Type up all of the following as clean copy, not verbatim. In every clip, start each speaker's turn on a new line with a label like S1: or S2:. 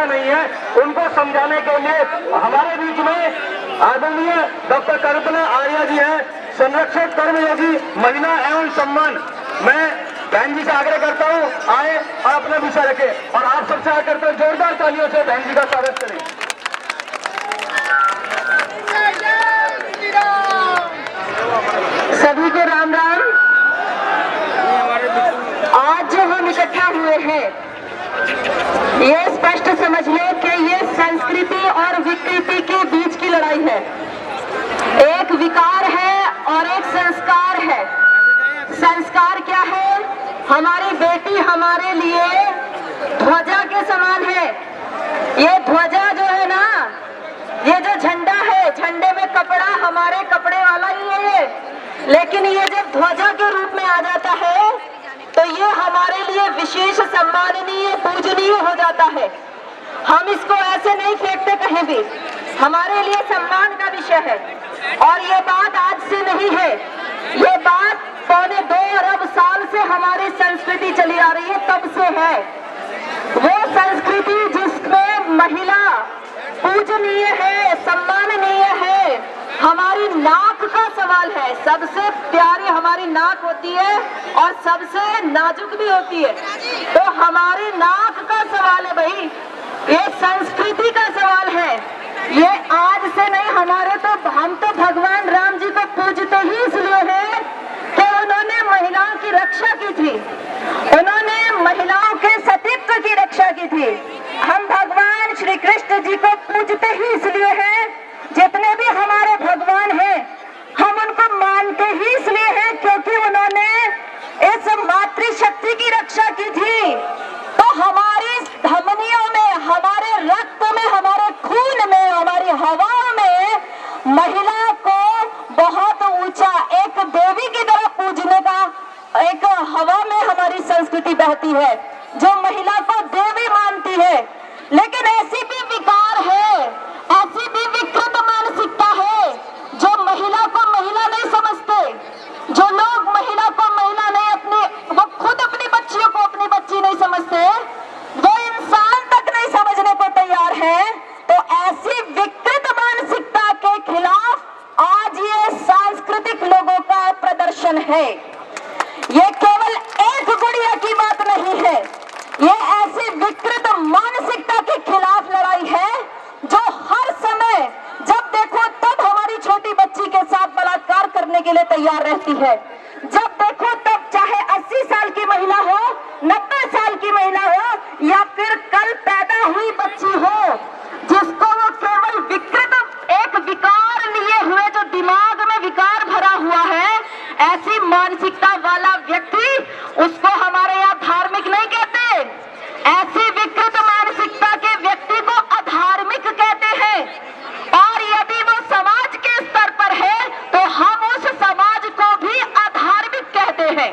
S1: समझना नहीं है, उनको समझाने के लिए हमारे बीच में आदरणीय डॉक्टर कल्पना आर्या जी हैं, संरक्षक कर्मयोगी महिला एवं सम्मान। मैं बहन जी से आग्रह करता हूँ आए और अपना विषय रखें, और आप सबसे आग्रह करते हैं जोरदार तालियों से बहन जी का स्वागत करें।
S2: सभी को राम राम। आज जो हम इकट्ठा हुए हैं, ये स्पष्ट समझ लें कि ये संस्कृति और विकृति के बीच की लड़ाई है। एक विकार है और एक संस्कार है। संस्कार क्या है? हमारी बेटी हमारे लिए ध्वजा के समान है। ये ध्वजा जो है ना, ये जो झंडा है, झंडे में कपड़ा हमारे कपड़े वाला ही है, लेकिन ये जब ध्वजा के रूप में आ जाता है तो ये हमारे लिए विशेष सम्माननीय पूजनीय हो जाता है। हम इसको ऐसे नहीं फेंकते कहीं भी, हमारे लिए सम्मान का विषय है। और ये बात आज से नहीं है, ये बात 2.25 अरब साल से हमारी संस्कृति चली आ रही है, तब से है। वो संस्कृति जिसमें महिला पूजनीय है, सम्माननीय है। हमारी नाक का सवाल है, सबसे प्यारी हमारी नाक होती है और सबसे नाजुक भी होती है, तो हमारी नाक का सवाल है भाई, ये संस्कृति का सवाल है। ये आज से नहीं, हमारे तो हम तो भगवान राम जी को पूजते ही इसलिए हैं कि उन्होंने महिलाओं की रक्षा की थी, उन्होंने महिलाओं के सतीत्व की रक्षा की थी। हम भगवान श्री कृष्ण जी को पूजते ही इसलिए हैं, जितने भी हमारे भगवान हैं हम उनको मानते ही इसलिए हैं क्योंकि उन्होंने इस मातृशक्ति की रक्षा की थी। तो हमारी धमनियों में, हमारे रक्त में, हमारे खून में, हमारी हवाओं में महिला को बहुत ऊंचा एक देवी की तरह पूजने का एक हवा में हमारी संस्कृति बहती है, जो महिला को देवी मानती है। लेकिन ऐसी भी विकार है, ऐसी भी विकृत मानसिकता है जो महिला को महिला नहीं समझते। जो लोग महिला को महिला नहीं, अपनी वो खुद अपनी बच्चियों को अपनी बच्ची नहीं समझते, वो इंसान तक नहीं समझने को तैयार है। तो ऐसी विकृत मानसिकता के खिलाफ आज ये सांस्कृतिक लोगों का प्रदर्शन है। ये केवल एक गुड़िया की बात नहीं है, ये ऐसी विकृत मानसिकता के खिलाफ लड़ाई है जो हर समय जब देखो तब हमारी छोटी बच्ची के साथ बलात्कार करने के लिए तैयार रहती है। जब देखो तब, चाहे 80 साल की महिला हो, 90 साल की महिला हो, या फिर कल पैदा हुई बच्ची हो, जिसको वो केवल विकृत एक विकार लिए हुए, जो दिमाग में विकार भरा हुआ है, ऐसी मानसिकता वाला व्यक्ति, उसको हमारे यहाँ धार्मिक नहीं कहते। ऐसी विकृत मानसिकता के व्यक्ति को अधार्मिक कहते हैं। और यदि वो समाज के स्तर पर है तो हम उस समाज को भी अधार्मिक कहते हैं।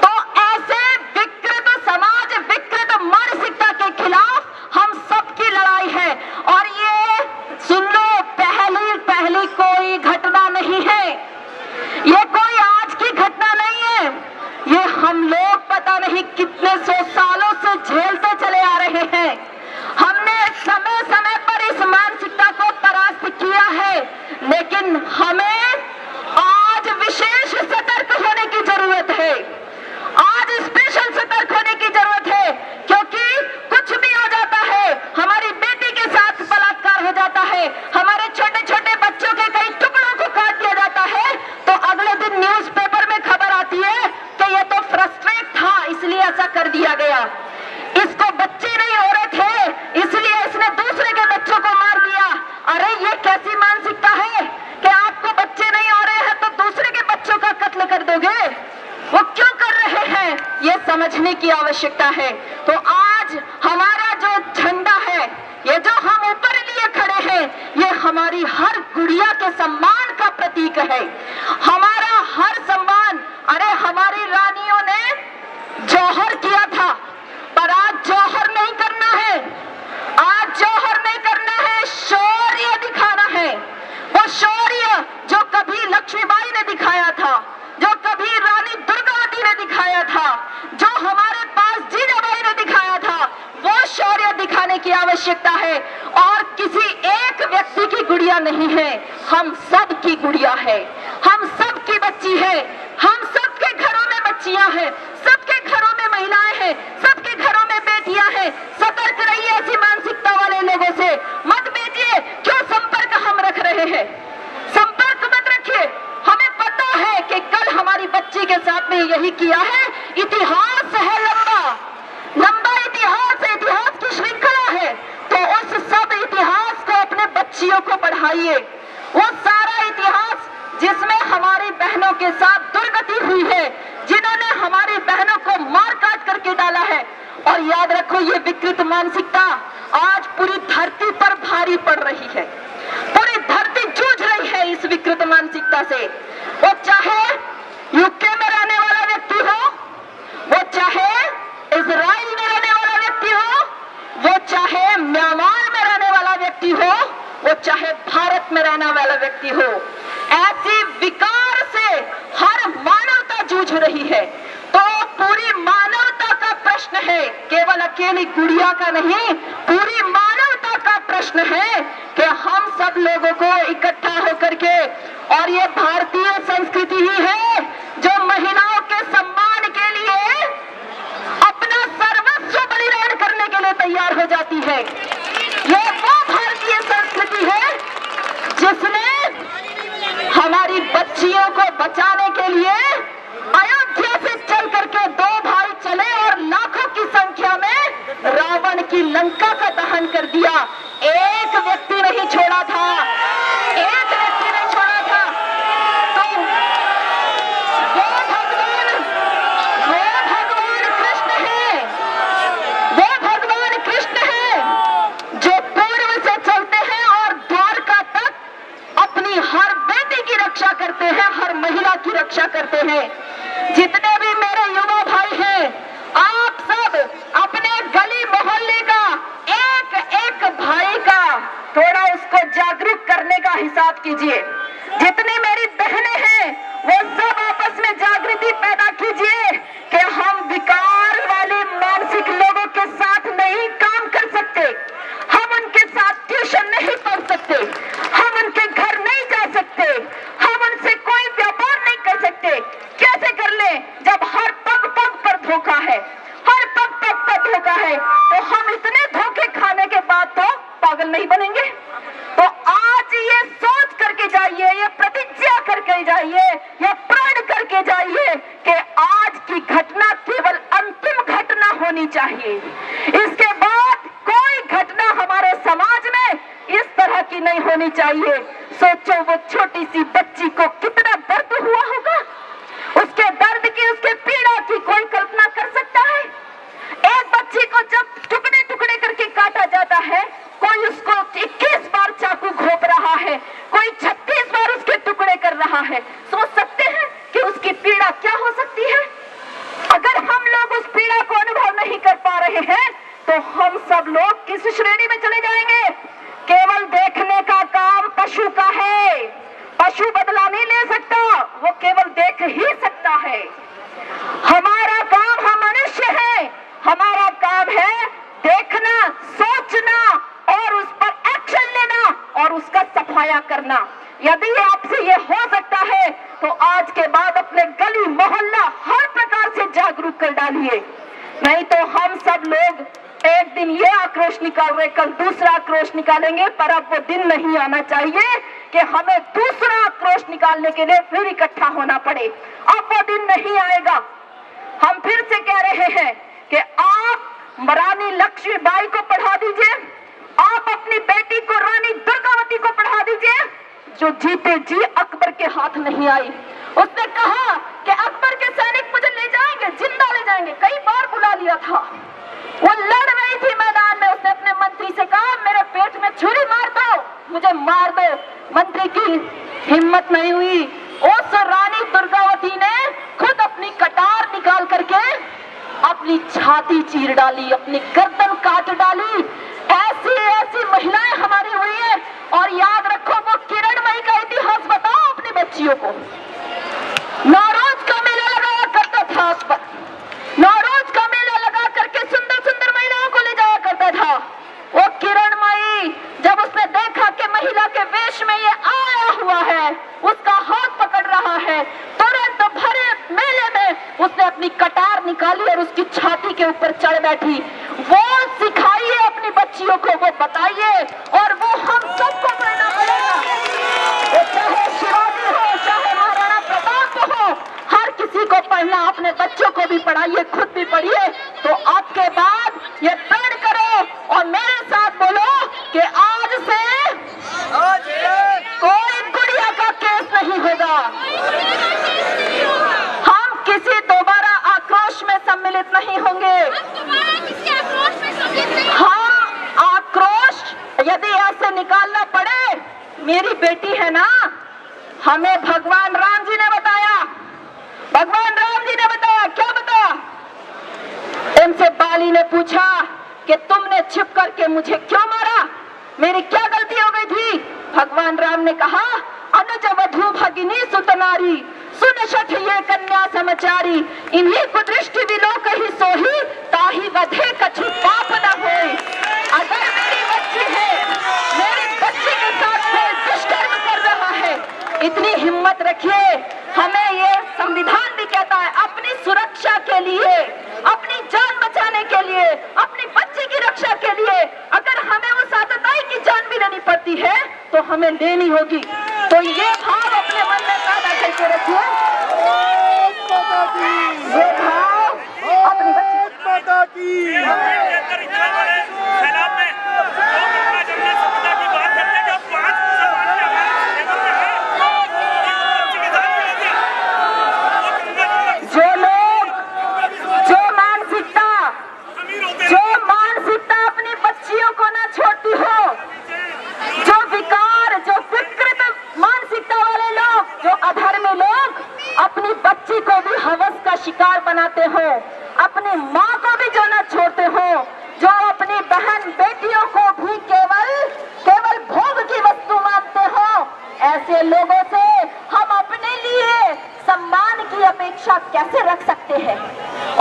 S2: तो ऐसे विकृत समाज, विकृत मानसिकता के खिलाफ हम सबकी लड़ाई है। और ये सुन लो, पहली कोई घटना नहीं है, ये कोई आज की घटना नहीं है, ये हम लोग पता नहीं कितने 100 सालों से झेलते चले आ रहे हैं। हमने समय समय पर इस मानसिकता को परास्त किया है, लेकिन हमें आज विशेष सतर्क होने की जरूरत है। आज स्पेशल सतर्क होने की जरूरत है, क्योंकि कुछ भी हो जाता है, हमारी बेटी के साथ बलात्कार हो जाता है, हमारे छोटे छोटे बच्चों के कई टुकड़ों को काट दिया जाता है, तो अगले दिन न्यूज़पेपर में खबर आती है कि ये तो फ्रस्ट्रेट था इसलिए ऐसा कर दिया गया, इसको बच्चे नहीं हो रहे थे इसलिए इसने दूसरे के बच्चों को मार दिया। अरे ये कैसी मानसिकता है कि आपको बच्चे नहीं हो रहे हैं तो दूसरे के बच्चों का कत्ल कर दोगे? वो क्यों कर रहे हैं, ये समझने की आवश्यकता है। तो आज हमारा जो झंडा है, ये जो हम ऊपर लिए खड़े हैं, ये हमारी हर गुड़िया के सम्मान का प्रतीक है, हमारा हर सम्मान। अरे हमारी रानियों ने जौहर किया था, पर आज जौहर नहीं करना है, आज जौहर नहीं करना है, शौर्य दिखाना है। वो शौर्य जो कभी लक्ष्मीबाई ने दिखाया था, जो कभी रानी दुर्गावती ने दिखाया था, जो हमारे पास जीजाबाई ने दिखाया था, वो शौर्य दिखाने की आवश्यकता है। और किसी एक व्यक्ति की गुड़िया नहीं है, हम सब की गुड़िया है, हम सब की बच्ची है, हम सबके घरों में बच्चियां हैं, सबके घरों में महिलाएं हैं, सबके घरों में बेटियां हैं। सतर्क रहिए ऐसी मानसिकता वाले लोगों से, मत भेजिए। क्यों संपर्क हम रख रहे हैं? संपर्क मत रखिए। हमें पता है कि कल हमारी बच्ची के साथ में यही किया है। इतिहास है लंबा इतिहास है, इतिहास की श्रृंखला है। तो उस सब इतिहास को अपने बच्चियों को पढ़ाइए। वो सारा इतिहास जिसमें हमारी बहनों के साथ दुर्गति हुई है, जिन्होंने हमारी बहनों को मार काट करके डाला है। और याद रखो, ये विकृत मानसिकता आज पूरी धरती पर भारी पड़ रही है। पूरी धरती जूझ रही है इस विकृत मानसिकता से। वो चाहे यूके में रहने वाला व्यक्ति हो, वो चाहे इजराइल में रहने वाला व्यक्ति हो, वो चाहे म्यांमार में रहने वाला व्यक्ति हो, वो चाहे भारत में रहने वाला व्यक्ति हो, ऐसी विकार से हर मानवता जूझ रही है। तो पूरी मानवता का प्रश्न है, केवल अकेली गुड़िया का नहीं, पूरी मानवता का प्रश्न है कि हम सब लोगों को इकट्ठा होकर के, और ये भारतीय संस्कृति ही है जो महिलाओं के सम्मान के लिए अपना सर्वस्व बलिदान करने के लिए तैयार हो जाती है। ये वो भारतीय संस्कृति है जिसने हमारी बच्चियों को बचाने के लिए अयोध्या से चल करके दो भाई चले और लाखों की संख्या में रावण की लंका का दहन कर दिया। एक व्यक्ति नहीं छोड़ा था, एक व्यक्ति नहीं छोड़ा था। तो वो भगवान कृष्ण है, वो भगवान कृष्ण है जो पूर्व से चलते हैं और द्वारका तक अपनी हर बेटी की रक्षा करते हैं, हर महिला की रक्षा करते हैं। जितने भी मेरे युवा भाई हैं, आप सब अपने गली मोहल्ले का एक एक भाई का थोड़ा उसको जागरूक करने का हिसाब कीजिए। जितनी मेरी बहनें हैं वो सब आपस में जागृति पैदा कीजिए कि हम विकार वाले मानसिक लोगों के साथ नहीं काम कर सकते, हम उनके साथ ट्यूशन नहीं पढ़ सकते, हम उनके घर नहीं जा सकते, हम उनसे कोई व्यापार नहीं कर सकते। कैसे कर ले जब हर पग पग पर धोखा है, हर पग पग पर धोखा है। तो हम इतने धोखे खाने के बाद तो पागल नहीं बनेंगे। तो आज ये सोच करके जाइए, ये प्रतिज्ञा करके जाइए, ये प्रण करके जाइए कि आज की घटना केवल अंतिम घटना होनी चाहिए। इसके बाद कोई घटना हमारे समाज में इस तरह की नहीं होनी चाहिए। सोचो वो छोटी सी बच्ची को कितना दर्द हुआ होगा, उसके दर्द की, उसके पीड़ा की कोई कल्पना कर सकता है? एक बच्ची को जब टुकड़े टुकड़े करके काटा जाता है, कोई उसको 21 बार चाकू घोंप रहा है, कोई 36 बार उसके टुकड़े कर रहा है। सोच सकते हैं कि उसकी पीड़ा क्या हो सकती है? अगर हम लोग उस पीड़ा को अनुभव नहीं कर पा रहे हैं तो हम सब लोग किस श्रेणी में चले जाएंगे? केवल देखने का काम पशु का है। पशु बदला नहीं ले सकता, वो केवल देख ही सकता है। हमारा काम, हम मनुष्य हैं, हमारा काम है देखना, सोचना और उस पर एक्शन लेना और उसका सफाया करना। यदि आपसे ये हो सकता है तो आज के बाद अपने गली मोहल्ला हर प्रकार से जागरूक कर डालिए। नहीं तो हम सब लोग एक दिन ये आक्रोश निकाल रहे, कल दूसरा आक्रोश निकालेंगे, पर अब वो दिन नहीं आना चाहिए कि हमें दूसरा आक्रोश निकालने के लिए फिर इकट्ठा होना पड़े। अब वो दिन नहीं आएगा। हम फिर से कह रहे हैं कि आप रानी लक्ष्मीबाई को पढ़ा दीजिए, आप अपनी बेटी को रानी दुर्गावती को पढ़ा दीजिए, जो जीते जी अकबर के हाथ नहीं आई। उसने कहा कि अकबर के सैनिक मुझे ले जाएंगे, जिंदा ले जाएंगे, कई बार बुला लिया था। वो लड़ रही थी मैदान में, उसने अपने मंत्री से कहा मेरे पेट में छुरी मार दो, मुझे मार दो। मंत्री की हिम्मत नहीं हुई। उस रानी दुर्गावती ने खुद अपनी कटार निकाल करके अपनी छाती चीर डाली, अपनी गर्दन काट डाली। ऐसी ऐसी महिलाएं हमारी हुई है। और याद रखो, वो किरणमयी का इतिहास बताओ अपनी बच्चियों को। नौरोज का मेला लगाया करता था, नौरोज का मेला लगा करके सुंदर सुंदर महिलाओं को ले जाया करता था। भी पढ़ाइए, खुद भी पढ़िए, तो आपके बाद ये प्रण करो और मेरे साथ बोलो कि आज से कोई गुड़िया का केस नहीं होगा। हम किसी दोबारा आक्रोश में सम्मिलित नहीं होंगे। हम आक्रोश यदि ऐसे निकालना पड़े, मेरी बेटी है ना, हमें भगवान राम जी ने बताया, भगवान राम जी ने बताया, क्या बताया? इनसे बाली ने पूछा कि तुमने छिप करके मुझे क्यों मारा, मेरी क्या गलती हो गई थी? भगवान राम ने कहा, अनुज वधू भगिनी सुतनारी, सुन शठ ये कन्या समाचारी, इन्हीं को दृष्टि विलोक ही सोही, ताही वधे कछु पाप न होए। अगर मेरी बच्ची है, मेरी बच्ची के साथ कोई दुष्कर्म कर रहा है, इतनी हिम्मत रखिए। हमें ये संविधान भी कहता है, अपनी सुरक्षा के लिए, अपनी जान बचाने के लिए, अपनी बच्ची की रक्षा के लिए अगर हमें वो सातताई की जान भी लेनी पड़ती है तो हमें लेनी होगी। तो ये भाव अपने मन में पैदा करके रखिए, ये भाव अपनी अपनी बच्चियों को ना छोड़ती हो, जो विकार, जो विकृत मानसिकता वाले लोग, जो अधर्मी लोग अपनी बच्ची को भी हवस का शिकार बनाते हो, अपनी माँ को भी जो ना छोड़ते हो, जो अपनी बहन बेटियों को भी केवल भोग की वस्तु मानते हो, ऐसे लोगों से हम अपने लिए सम्मान की अपेक्षा कैसे रख सकते हैं?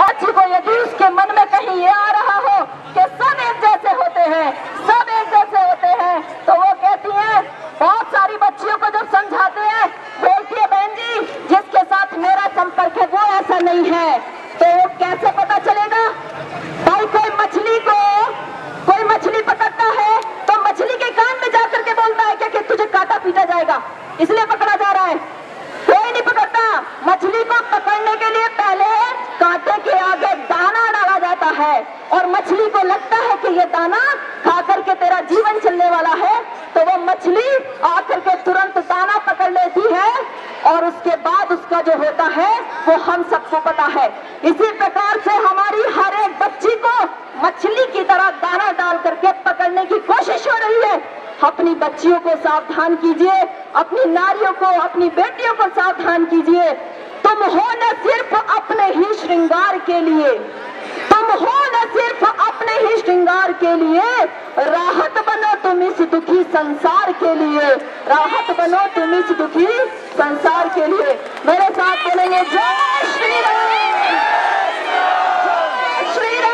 S2: और जी को यदि उसके मन में कहीं ये आ रहा हो कि सब एक जैसे होते हैं, सब एक जैसे होते हैं, तो वो कहती हैं, बहुत सारी बच्चियों को जब समझाते हैं, बोलती है, बहन जी जिसके साथ मेरा संपर्क है वो ऐसा नहीं है। तो वो कैसे पता चलेगा? भाई कोई मछली पकड़ता है तो मछली के कान में जाकर के बोलता है कि तुझे काटा पीटा जाएगा, इसलिए पकड़ा जा रहा है। कोई नहीं पकड़ता। मछली को पकड़ने के लिए पहले कांटे के आगे दाना डाला जाता है और मछली को लगता है कि ये दाना खा करके तेरा जीवन चलने वाला है, तो वो मछली आकर के तुरंत दाना पकड़ लेती है और उसके बाद उसका जो होता है वो हम सबको पता है। इसी प्रकार से हमारी हर एक बच्ची को मछली की तरह दाना डाल करके पकड़ने की कोशिश हो रही है। अपनी बच्चियों को सावधान कीजिए, अपनी नारियों को, अपनी बेटियों को सावधान कीजिए। तुम हो न सिर्फ अपने ही श्रृंगार के लिए, तुम हो न सिर्फ अपने ही श्रृंगार के लिए, राहत बनो तुम इस दुखी संसार के लिए, राहत बनो तुम इस दुखी संसार के लिए। मेरे साथ बोलेंगे, जय श्री राम, जय श्री राम।